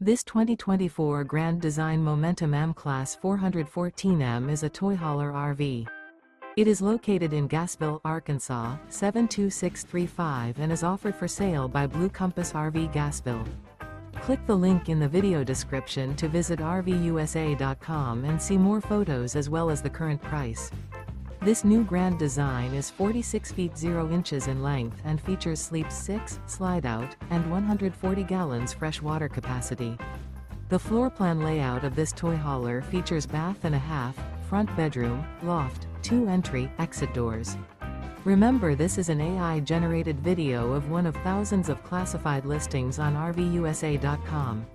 This 2024 Grand Design Momentum M-Class 414M is a toy hauler RV. It is located in Gassville, Arkansas, 72635 and is offered for sale by Blue Compass RV Gassville. Click the link in the video description to visit RVUSA.com and see more photos as well as the current price. This new grand design is 46 feet 0 inches in length and features Sleep 6, Slideout, and 140 gallons fresh water capacity. The floor plan layout of this toy hauler features bath and a half, front bedroom, loft, 2 entry, exit doors. Remember, this is an AI-generated video of one of thousands of classified listings on RVUSA.com.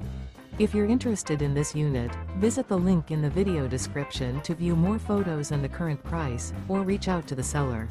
If you're interested in this unit, visit the link in the video description to view more photos and the current price, or reach out to the seller.